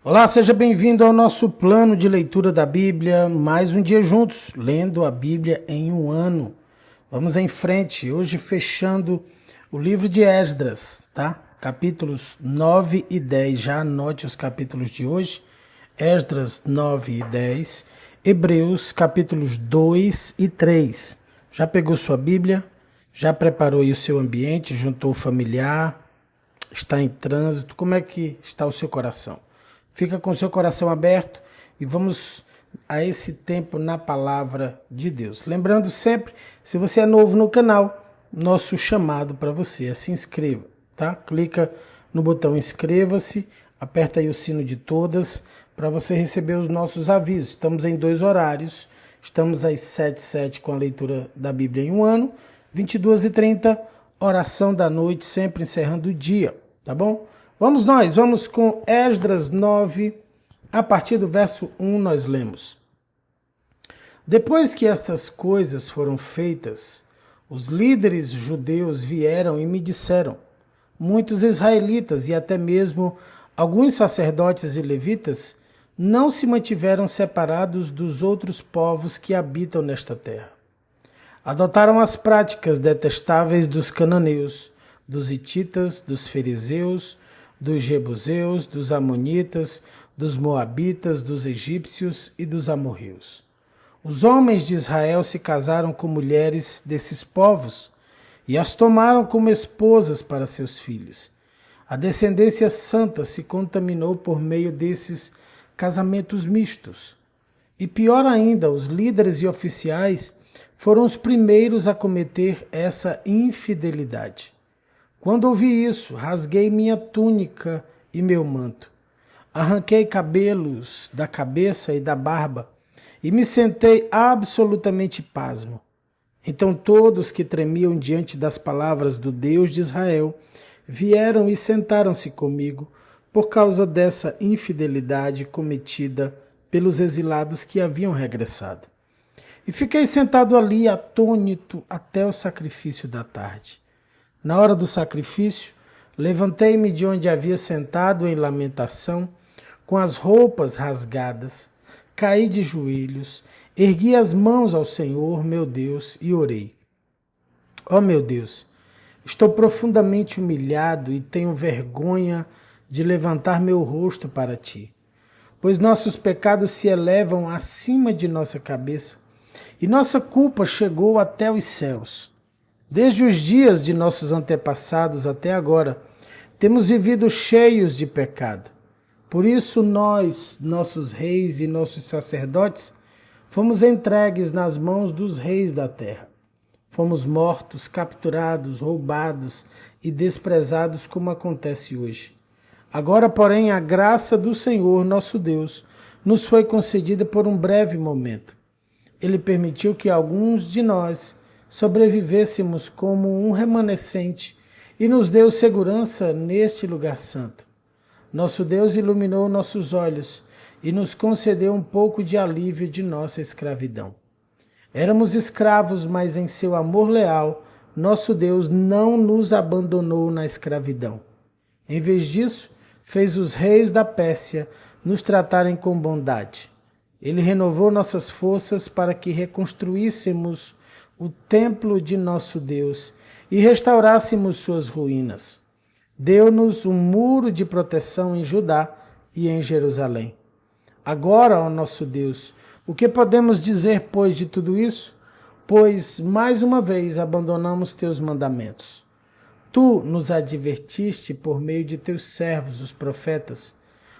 Olá, seja bem-vindo ao nosso plano de leitura da Bíblia. Mais um dia juntos, lendo a Bíblia em um ano. Vamos em frente, hoje fechando o livro de Esdras, tá? Capítulos 9 e 10, já anote os capítulos de hoje. Esdras 9 e 10, Hebreus capítulos 2 e 3. Já pegou sua Bíblia? Já preparou aí o seu ambiente? Juntou o familiar? Está em trânsito? Como é que está o seu coração? Fica com o seu coração aberto e vamos a esse tempo na palavra de Deus. Lembrando sempre, se você é novo no canal, nosso chamado para você é se inscreva, tá? Clica no botão inscreva-se, aperta aí o sino de todas para você receber os nossos avisos. Estamos em 2 horários, estamos às 7h07 com a leitura da Bíblia em um ano, 22h30, oração da noite, sempre encerrando o dia, tá bom? Vamos com Esdras 9, a partir do verso 1 nós lemos. Depois que estas coisas foram feitas, os líderes judeus vieram e me disseram: muitos israelitas e até mesmo alguns sacerdotes e levitas não se mantiveram separados dos outros povos que habitam nesta terra. Adotaram as práticas detestáveis dos cananeus, dos hititas, dos fariseus, dos jebuseus, dos amonitas, dos moabitas, dos egípcios e dos amorreus. Os homens de Israel se casaram com mulheres desses povos e as tomaram como esposas para seus filhos. A descendência santa se contaminou por meio desses casamentos mistos. E pior ainda, os líderes e oficiais foram os primeiros a cometer essa infidelidade. Quando ouvi isso, rasguei minha túnica e meu manto. Arranquei cabelos da cabeça e da barba e me sentei absolutamente pasmo. Então todos que tremiam diante das palavras do Deus de Israel vieram e sentaram-se comigo por causa dessa infidelidade cometida pelos exilados que haviam regressado. E fiquei sentado ali atônito até o sacrifício da tarde. Na hora do sacrifício, levantei-me de onde havia sentado em lamentação, com as roupas rasgadas, caí de joelhos, ergui as mãos ao Senhor, meu Deus, e orei. Ó meu Deus, estou profundamente humilhado e tenho vergonha de levantar meu rosto para ti, pois nossos pecados se elevam acima de nossa cabeça e nossa culpa chegou até os céus. Desde os dias de nossos antepassados até agora, temos vivido cheios de pecado. Por isso nós, nossos reis e nossos sacerdotes, fomos entregues nas mãos dos reis da terra. Fomos mortos, capturados, roubados e desprezados como acontece hoje. Agora, porém, a graça do Senhor, nosso Deus, nos foi concedida por um breve momento. Ele permitiu que alguns de nós sobrevivêssemos como um remanescente e nos deu segurança neste lugar santo. Nosso Deus iluminou nossos olhos e nos concedeu um pouco de alívio de nossa escravidão. Éramos escravos, mas em seu amor leal, nosso Deus não nos abandonou na escravidão. Em vez disso, fez os reis da Pérsia nos tratarem com bondade. Ele renovou nossas forças para que reconstruíssemos o templo de nosso Deus e restaurássemos suas ruínas. Deu-nos um muro de proteção em Judá e em Jerusalém. Agora, ó nosso Deus, o que podemos dizer, pois, de tudo isso? Pois, mais uma vez, abandonamos teus mandamentos. Tu nos advertiste por meio de teus servos, os profetas,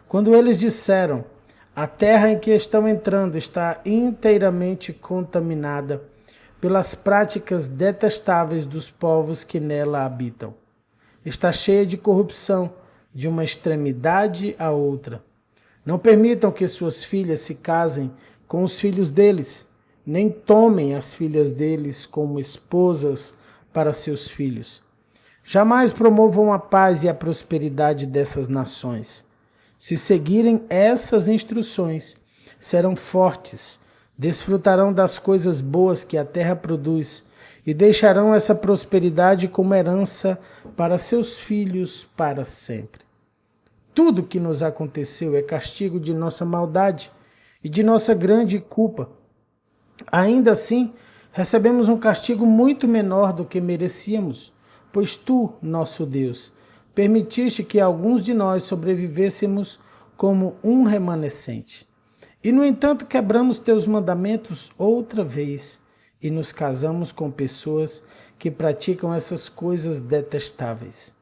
quando eles disseram: a terra em que estão entrando está inteiramente contaminada pelas práticas detestáveis dos povos que nela habitam. Está cheia de corrupção, de uma extremidade à outra. Não permitam que suas filhas se casem com os filhos deles, nem tomem as filhas deles como esposas para seus filhos. Jamais promovam a paz e a prosperidade dessas nações. Se seguirem essas instruções, serão fortes, desfrutarão das coisas boas que a terra produz e deixarão essa prosperidade como herança para seus filhos para sempre. tudo que nos aconteceu é castigo de nossa maldade e de nossa grande culpa. Ainda assim, recebemos um castigo muito menor do que merecíamos, pois tu, nosso Deus, permitiste que alguns de nós sobrevivêssemos como um remanescente. E, no entanto, quebramos teus mandamentos outra vez e nos casamos com pessoas que praticam essas coisas detestáveis.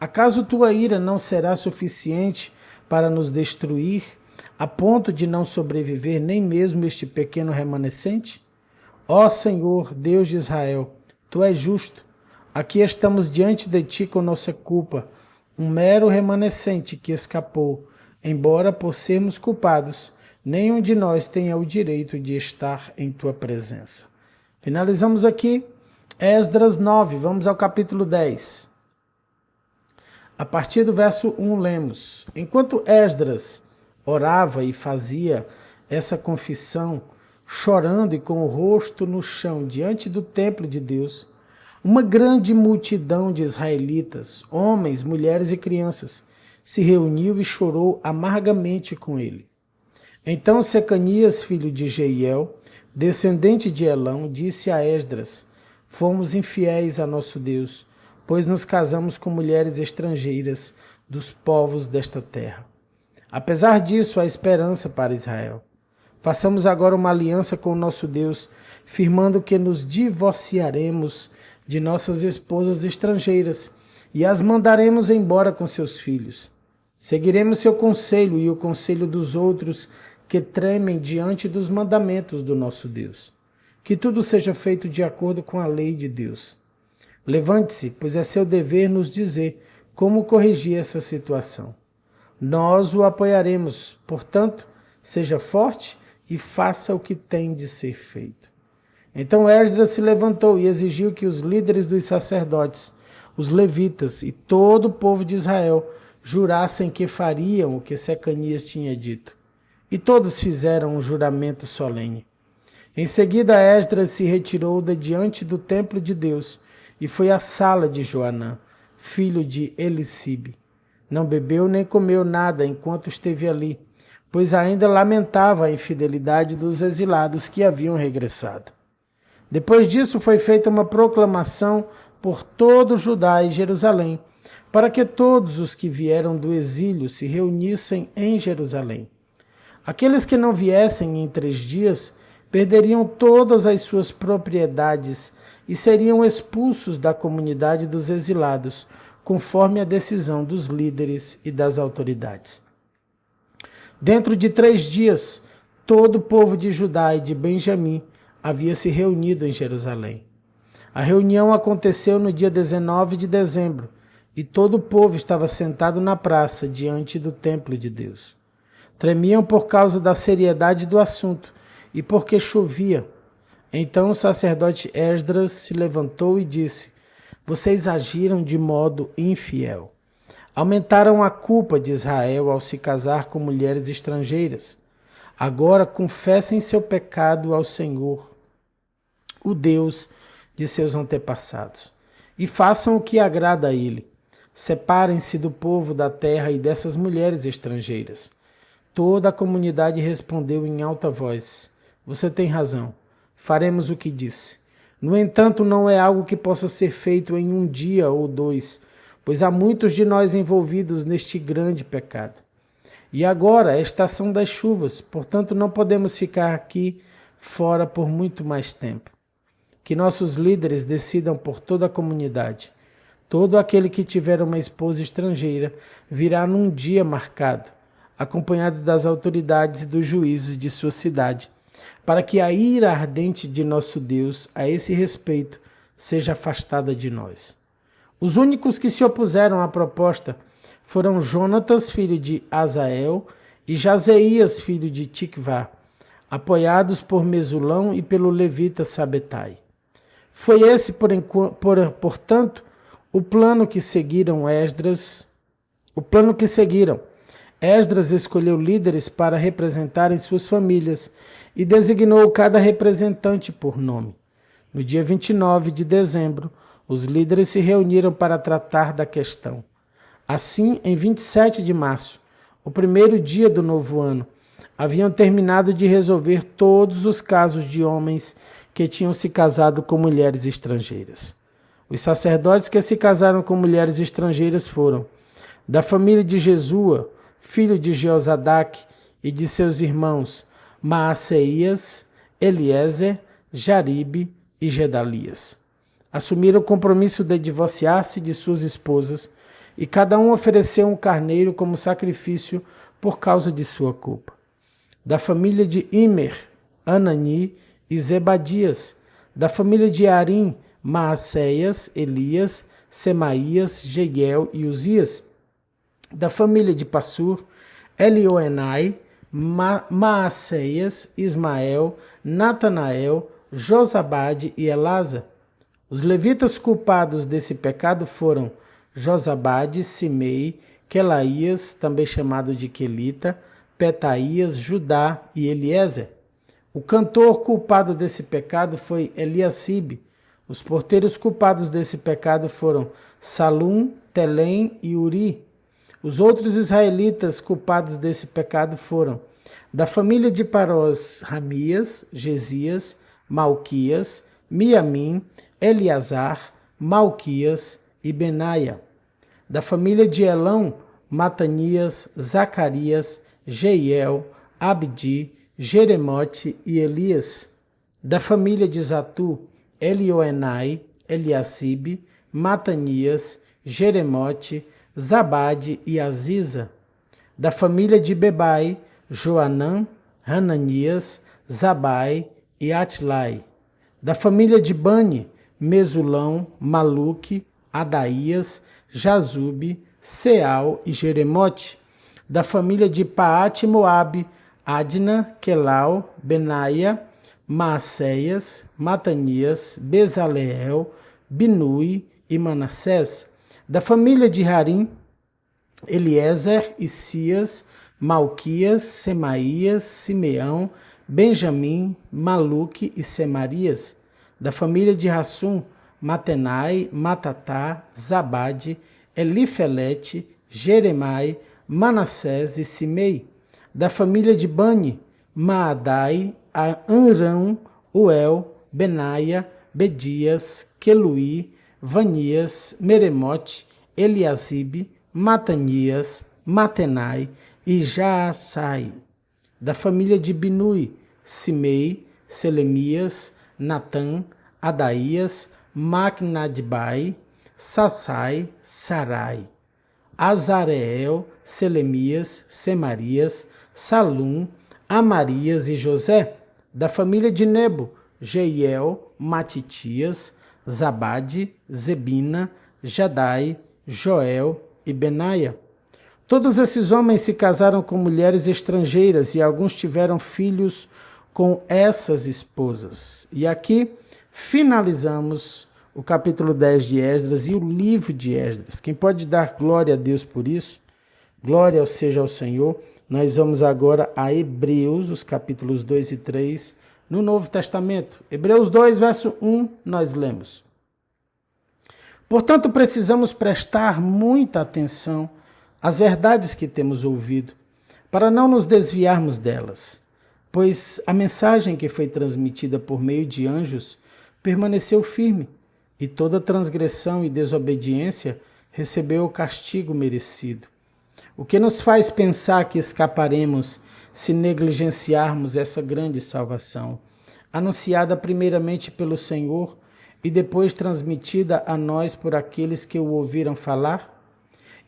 Acaso tua ira não será suficiente para nos destruir, a ponto de não sobreviver nem mesmo este pequeno remanescente? Ó Senhor, Deus de Israel, tu és justo. Aqui estamos diante de ti com nossa culpa, um mero remanescente que escapou, embora por sermos culpados, nenhum de nós tenha o direito de estar em tua presença. Finalizamos aqui Esdras 9, vamos ao capítulo 10. A partir do verso 1 lemos: Enquanto Esdras orava e fazia essa confissão, chorando e com o rosto no chão diante do templo de Deus, uma grande multidão de israelitas, homens, mulheres e crianças, se reuniu e chorou amargamente com ele. Então Secanias, filho de Jeiel, descendente de Elão, disse a Esdras: Fomos infiéis a nosso Deus, pois nos casamos com mulheres estrangeiras dos povos desta terra. Apesar disso, há esperança para Israel. Façamos agora uma aliança com o nosso Deus, firmando que nos divorciaremos de nossas esposas estrangeiras e as mandaremos embora com seus filhos. Seguiremos seu conselho e o conselho dos outros que tremem diante dos mandamentos do nosso Deus. Que tudo seja feito de acordo com a lei de Deus. Levante-se, pois é seu dever nos dizer como corrigir essa situação. Nós o apoiaremos, portanto, seja forte e faça o que tem de ser feito. Então Esdras se levantou e exigiu que os líderes dos sacerdotes, os levitas e todo o povo de Israel jurassem que fariam o que Secanias tinha dito. E todos fizeram um juramento solene. Em seguida Esdras se retirou de diante do templo de Deus e foi à sala de Joanã, filho de Elisibe. Não bebeu nem comeu nada enquanto esteve ali, pois ainda lamentava a infidelidade dos exilados que haviam regressado. Depois disso foi feita uma proclamação por todo Judá e Jerusalém, para que todos os que vieram do exílio se reunissem em Jerusalém. Aqueles que não viessem em 3 dias perderiam todas as suas propriedades e seriam expulsos da comunidade dos exilados, conforme a decisão dos líderes e das autoridades. Dentro de 3 dias, todo o povo de Judá e de Benjamim havia se reunido em Jerusalém. A reunião aconteceu no dia 19 de dezembro, e todo o povo estava sentado na praça diante do templo de Deus. Tremiam por causa da seriedade do assunto e porque chovia. Então o sacerdote Esdras se levantou e disse: Vocês agiram de modo infiel. Aumentaram a culpa de Israel ao se casar com mulheres estrangeiras. Agora confessem seu pecado ao Senhor, o Deus de seus antepassados, e façam o que agrada a ele. Separem-se do povo da terra e dessas mulheres estrangeiras. Toda a comunidade respondeu em alta voz: Você tem razão, faremos o que disse. No entanto, não é algo que possa ser feito em 1 dia ou 2, pois há muitos de nós envolvidos neste grande pecado. E agora é a estação das chuvas, portanto não podemos ficar aqui fora por muito mais tempo. Que nossos líderes decidam por toda a comunidade. Todo aquele que tiver uma esposa estrangeira virá num dia marcado, acompanhado das autoridades e dos juízes de sua cidade, para que a ira ardente de nosso Deus a esse respeito seja afastada de nós. Os únicos que se opuseram à proposta foram Jonatas, filho de Azael, e Jazeías, filho de Tikvá, apoiados por Mesulão e pelo levita Sabetai. Foi esse, portanto, o plano que seguiram. Esdras escolheu líderes para representarem suas famílias e designou cada representante por nome. No dia 29 de dezembro, os líderes se reuniram para tratar da questão. Assim, em 27 de março, o primeiro dia do novo ano, haviam terminado de resolver todos os casos de homens que tinham se casado com mulheres estrangeiras. Os sacerdotes que se casaram com mulheres estrangeiras foram da família de Jesua, filho de Jeozadaque, e de seus irmãos Maaceias, Eliezer, Jaribe e Gedalias. Assumiram o compromisso de divorciar-se de suas esposas e cada um ofereceu um carneiro como sacrifício por causa de sua culpa. Da família de Imer, Anani e Zebadias. Da família de Arim, Maaceias, Elias, Semaías, Jeguel e Uzias. Da família de Passur, Elioenai, Maaceias, Ismael, Natanael, Josabade e Elasa. Os levitas culpados desse pecado foram Josabade, Simei, Quelaías, também chamado de Quelita, Petaías, Judá e Eliezer. O cantor culpado desse pecado foi Eliacibe. Os porteiros culpados desse pecado foram Salum, Telém e Uri. Os outros israelitas culpados desse pecado foram da família de Parós, Ramias, Gesias, Malquias, Miamim, Eleazar, Malquias e Benaia. Da família de Elão, Matanias, Zacarias, Jeiel, Abdi, Jeremote e Elias. Da família de Zatu, Elioenai, Eliacibe, Matanias, Jeremote, Zabade e Aziza. Da família de Bebai, Joanã, Hananias, Zabai e Atlai. Da família de Bani, Mesulão, Maluque, Adaías, Jazube, Seal e Jeremote. Da família de Paate Moabe, Adna, Quelau, Benaia, Maaceias, Matanias, Bezaleel, Binui e Manassés. Da família de Harim, Eliezer, Isias, Malquias, Semaías, Simeão, Benjamim, Maluque e Semarias. Da família de Rassum, Matenai, Matatá, Zabade, Elifelete, Jeremai, Manassés e Simei. Da família de Bani, Maadai, Anrão, Uel, Benaia, Bedias, Queluí, Vanias, Meremote, Eliasibe, Matanias, Matenai e Jaassai. Da família de Binui, Simei, Selemias, Natã, Adaías, Macnadbai, Sassai, Sarai. Azareel, Selemias, Semarias, Salum, Amarias e José. Da família de Nebo, Jeiel, Matitias, Zabade, Zebina, Jadai, Joel e Benaia. Todos esses homens se casaram com mulheres estrangeiras e alguns tiveram filhos com essas esposas. E aqui finalizamos o capítulo 10 de Esdras e o livro de Esdras. Quem pode dar glória a Deus por isso? Glória seja ao Senhor. Nós vamos agora a Hebreus, os capítulos 2 e 3, no Novo Testamento. Hebreus 2, verso 1, nós lemos. Portanto, precisamos prestar muita atenção às verdades que temos ouvido, para não nos desviarmos delas, pois a mensagem que foi transmitida por meio de anjos permaneceu firme, e toda transgressão e desobediência recebeu o castigo merecido. O que nos faz pensar que escaparemos se negligenciarmos essa grande salvação, anunciada primeiramente pelo Senhor e depois transmitida a nós por aqueles que o ouviram falar?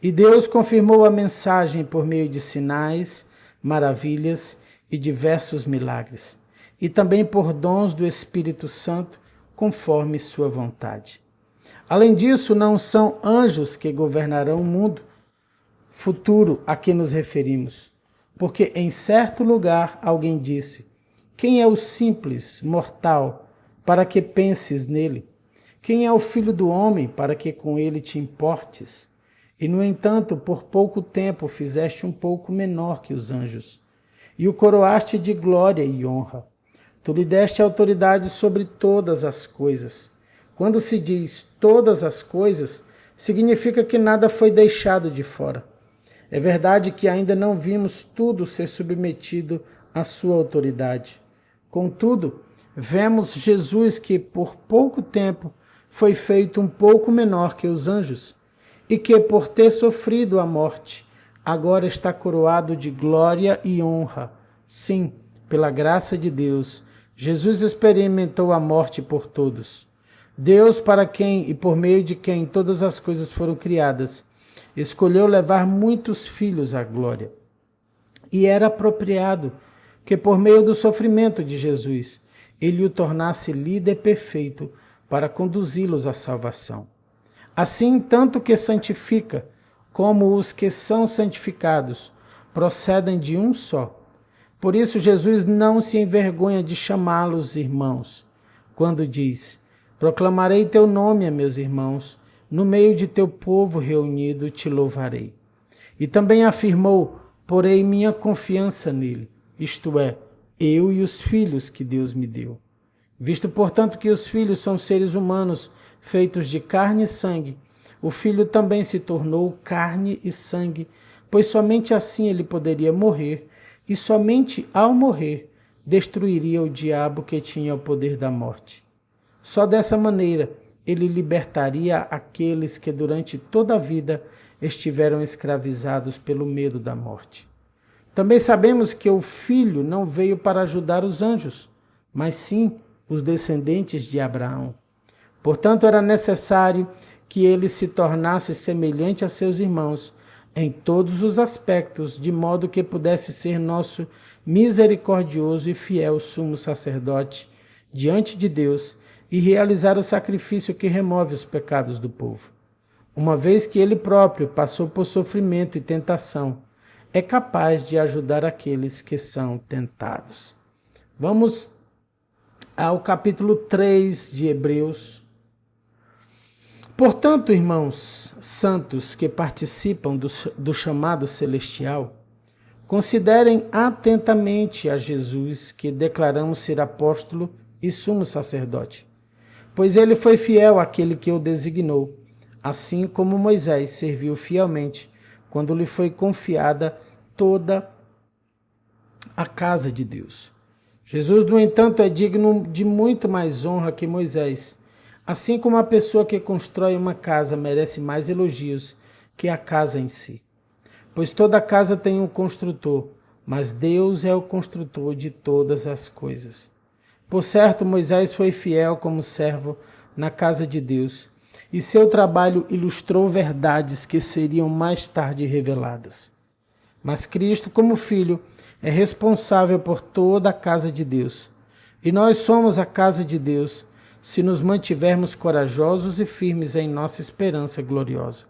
E Deus confirmou a mensagem por meio de sinais, maravilhas e diversos milagres, e também por dons do Espírito Santo, conforme sua vontade. Além disso, não são anjos que governarão o mundo futuro a que nos referimos, porque em certo lugar alguém disse: quem é o simples mortal para que penses nele? Quem é o filho do homem para que com ele te importes? E, no entanto, por pouco tempo fizeste um pouco menor que os anjos, e o coroaste de glória e honra. Tu lhe deste autoridade sobre todas as coisas. Quando se diz todas as coisas, significa que nada foi deixado de fora. É verdade que ainda não vimos tudo ser submetido à sua autoridade. Contudo, vemos Jesus que por pouco tempo foi feito um pouco menor que os anjos e que por ter sofrido a morte, agora está coroado de glória e honra. Sim, pela graça de Deus, Jesus experimentou a morte por todos. Deus, para quem e por meio de quem todas as coisas foram criadas, escolheu levar muitos filhos à glória. E era apropriado que por meio do sofrimento de Jesus, ele o tornasse líder perfeito para conduzi-los à salvação. Assim, tanto que santifica, como os que são santificados, procedem de um só. Por isso, Jesus não se envergonha de chamá-los irmãos, quando diz: proclamarei teu nome a meus irmãos, no meio de teu povo reunido te louvarei. E também afirmou: porei minha confiança nele, isto é, eu e os filhos que Deus me deu. Visto, portanto, que os filhos são seres humanos feitos de carne e sangue, o Filho também se tornou carne e sangue, pois somente assim ele poderia morrer, e somente ao morrer destruiria o diabo que tinha o poder da morte. Só dessa maneira ele libertaria aqueles que durante toda a vida estiveram escravizados pelo medo da morte. Também sabemos que o Filho não veio para ajudar os anjos, mas sim os descendentes de Abraão. Portanto, era necessário que ele se tornasse semelhante a seus irmãos em todos os aspectos, de modo que pudesse ser nosso misericordioso e fiel sumo sacerdote diante de Deus e realizar o sacrifício que remove os pecados do povo. Uma vez que ele próprio passou por sofrimento e tentação, é capaz de ajudar aqueles que são tentados. Vamos ao capítulo 3 de Hebreus. Portanto, irmãos santos que participam do chamado celestial, considerem atentamente a Jesus, que declaramos ser apóstolo e sumo sacerdote, pois ele foi fiel àquele que o designou, assim como Moisés serviu fielmente quando lhe foi confiada toda a casa de Deus. Jesus, no entanto, é digno de muito mais honra que Moisés, assim como a pessoa que constrói uma casa merece mais elogios que a casa em si. Pois toda casa tem um construtor, mas Deus é o construtor de todas as coisas. Por certo, Moisés foi fiel como servo na casa de Deus, e seu trabalho ilustrou verdades que seriam mais tarde reveladas. Mas Cristo, como Filho, é responsável por toda a casa de Deus. E nós somos a casa de Deus, se nos mantivermos corajosos e firmes em nossa esperança gloriosa.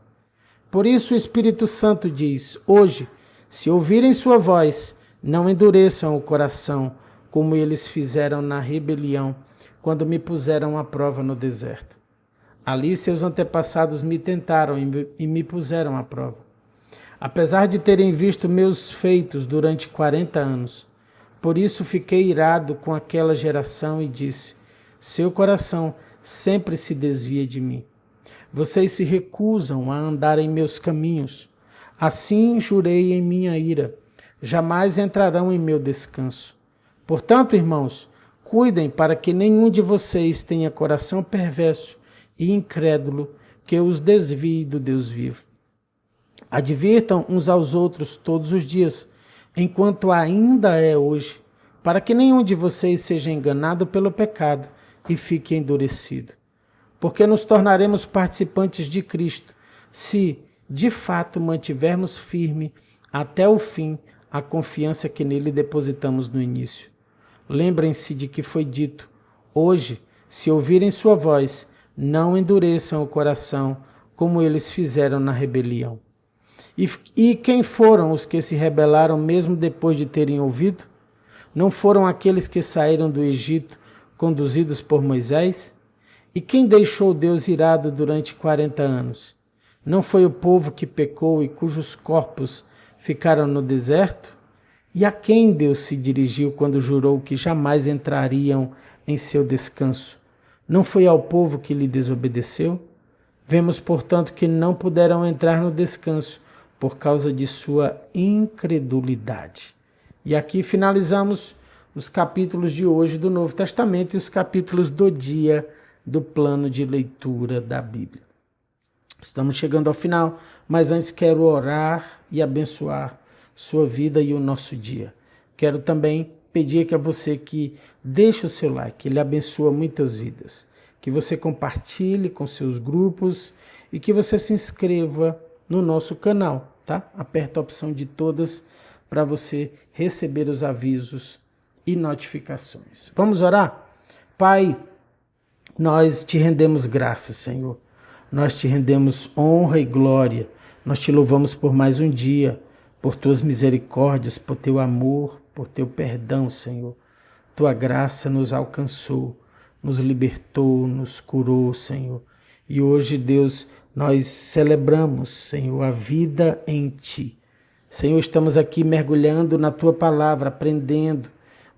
Por isso o Espírito Santo diz: hoje, se ouvirem sua voz, não endureçam o coração, como eles fizeram na rebelião, quando me puseram à prova no deserto. Ali seus antepassados me tentaram e me puseram à prova. Apesar de terem visto meus feitos durante 40 anos, por isso fiquei irado com aquela geração e disse: seu coração sempre se desvia de mim. Vocês se recusam a andar em meus caminhos. Assim jurei em minha ira: jamais entrarão em meu descanso. Portanto, irmãos, cuidem para que nenhum de vocês tenha coração perverso e incrédulo que os desvie do Deus vivo. Advirtam uns aos outros todos os dias, enquanto ainda é hoje, para que nenhum de vocês seja enganado pelo pecado e fique endurecido. Porque nos tornaremos participantes de Cristo, se, de fato, mantivermos firme até o fim a confiança que nele depositamos no início. Lembrem-se de que foi dito: hoje, se ouvirem sua voz, não endureçam o coração, como eles fizeram na rebelião. E quem foram os que se rebelaram mesmo depois de terem ouvido? Não foram aqueles que saíram do Egito, conduzidos por Moisés? E quem deixou Deus irado durante 40 anos? Não foi o povo que pecou e cujos corpos ficaram no deserto? E a quem Deus se dirigiu quando jurou que jamais entrariam em seu descanso? Não foi ao povo que lhe desobedeceu? Vemos, portanto, que não puderam entrar no descanso por causa de sua incredulidade. E aqui finalizamos os capítulos de hoje do Novo Testamento e os capítulos do dia do plano de leitura da Bíblia. Estamos chegando ao final, mas antes quero orar e abençoar sua vida e o nosso dia. Quero também pedir que a você que deixe o seu like, ele abençoa muitas vidas. Que você compartilhe com seus grupos e que você se inscreva no nosso canal, tá? Aperta a opção de todas para você receber os avisos e notificações. Vamos orar? Pai, nós te rendemos graças, Senhor. Nós te rendemos honra e glória. Nós te louvamos por mais um dia, por tuas misericórdias, por teu amor, por teu perdão, Senhor. Tua graça nos alcançou, nos libertou, nos curou, Senhor. E hoje, Deus, nós celebramos, Senhor, a vida em Ti. Senhor, estamos aqui mergulhando na Tua palavra, aprendendo,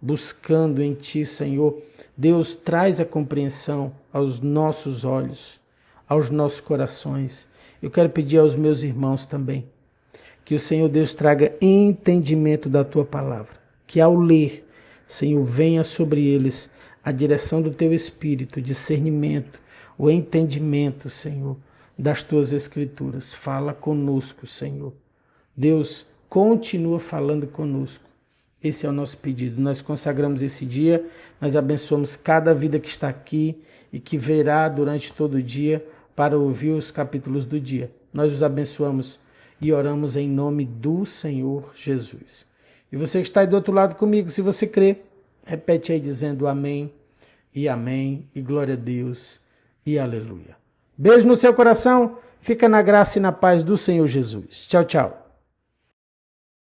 buscando em Ti, Senhor. Deus, traz a compreensão aos nossos olhos, aos nossos corações. Eu quero pedir aos meus irmãos também, que o Senhor Deus traga entendimento da Tua palavra, que ao ler, Senhor, venha sobre eles a direção do Teu Espírito, o discernimento, o entendimento, Senhor, das Tuas Escrituras. Fala conosco, Senhor. Deus, continua falando conosco. Esse é o nosso pedido. Nós consagramos esse dia, nós abençoamos cada vida que está aqui e que verá durante todo o dia para ouvir os capítulos do dia. Nós os abençoamos e oramos em nome do Senhor Jesus. E você que está aí do outro lado comigo, se você crê, repete aí dizendo amém, e glória a Deus, e aleluia. Beijo no seu coração, fica na graça e na paz do Senhor Jesus. Tchau, tchau.